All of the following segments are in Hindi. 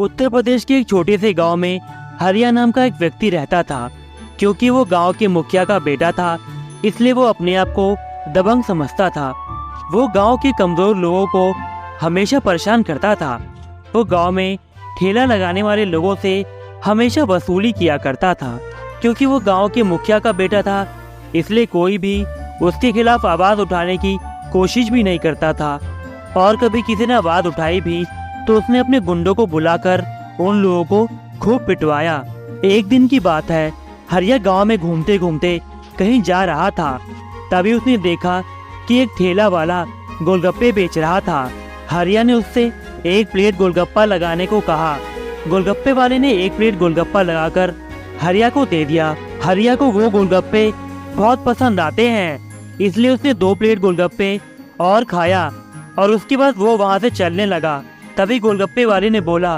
उत्तर प्रदेश के एक छोटे से गांव में हरिया नाम का एक व्यक्ति रहता था। क्योंकि वो गांव के मुखिया का बेटा था, इसलिए वो अपने आप को दबंग समझता था। वो गांव के कमजोर लोगों को हमेशा परेशान करता था। वो गांव में ठेला लगाने वाले लोगों से हमेशा वसूली किया करता था। क्योंकि वो गांव के मुखिया का बेटा था, इसलिए कोई भी उसके खिलाफ आवाज़ उठाने की कोशिश भी नहीं करता था। और कभी किसी ने आवाज़ उठाई भी तो उसने अपने गुंडों को बुलाकर उन लोगों को खूब पिटवाया। एक दिन की बात है, हरिया गांव में घूमते घूमते कहीं जा रहा था। तभी उसने देखा कि एक ठेला वाला गोलगप्पे बेच रहा था। हरिया ने उससे एक प्लेट गोलगप्पा लगाने को कहा। गोलगप्पे वाले ने एक प्लेट गोलगप्पा लगाकर हरिया को दे दिया। हरिया को वो गोलगप्पे बहुत पसंद आते हैं, इसलिए उसने 2 प्लेट गोलगप्पे और खाया और उसके बाद वो वहाँ से चलने लगा। तभी गोलगप्पे वाले ने बोला,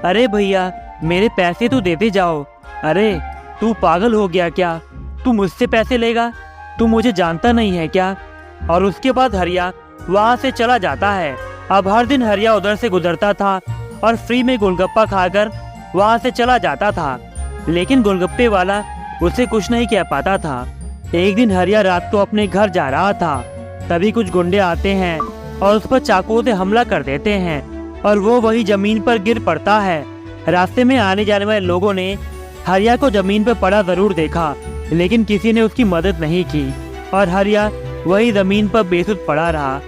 अरे भैया, मेरे पैसे तो देते जाओ। अरे तू पागल हो गया क्या? तू मुझसे पैसे लेगा? तू मुझे जानता नहीं है क्या? और उसके बाद हरिया वहाँ से चला जाता है। अब हर दिन हरिया उधर से गुजरता था और फ्री में गोलगप्पा खाकर वहाँ से चला जाता था। लेकिन गोलगप्पे वाला उसे कुछ नहीं कह पाता था। एक दिन हरिया रात को अपने घर जा रहा था। तभी कुछ गुंडे आते हैं और उस पर चाकुओं से हमला कर देते हैं और वो वही जमीन पर गिर पड़ता है। रास्ते में आने जाने वाले लोगों ने हरिया को जमीन पर पड़ा जरूर देखा, लेकिन किसी ने उसकी मदद नहीं की और हरिया वही जमीन पर बेसुध पड़ा रहा।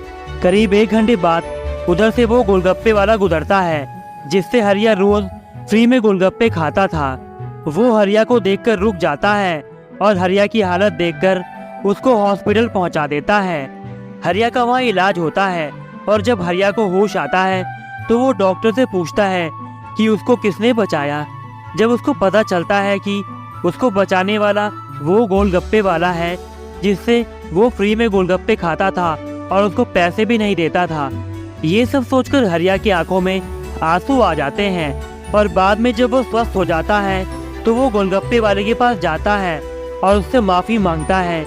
करीब 1 घंटे बाद उधर से वो गोलगप्पे वाला गुजरता है, जिससे हरिया रोज फ्री में गोलगप्पे खाता था। वो हरिया को देखकर रुक जाता है और हरिया की हालत देखकर उसको हॉस्पिटल पहुंचा देता है। हरिया का वहाँ इलाज होता है और जब हरिया को होश आता है तो वो डॉक्टर से पूछता है कि उसको किसने बचाया। जब उसको पता चलता है कि उसको बचाने वाला वो गोलगप्पे वाला है, जिससे वो फ्री में गोलगप्पे खाता था और उसको पैसे भी नहीं देता था। ये सब सोचकर हरिया की आंखों में आंसू आ जाते हैं और बाद में जब वो स्वस्थ हो जाता है तो वो गोलगप्पे वाले के पास जाता है और उससे माफ़ी मांगता है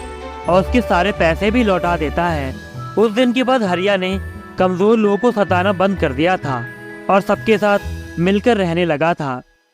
और उसके सारे पैसे भी लौटा देता है। उस दिन के बाद हरिया ने कमज़ोर लोगों को सताना बंद कर दिया था और सबके साथ मिलकर रहने लगा था।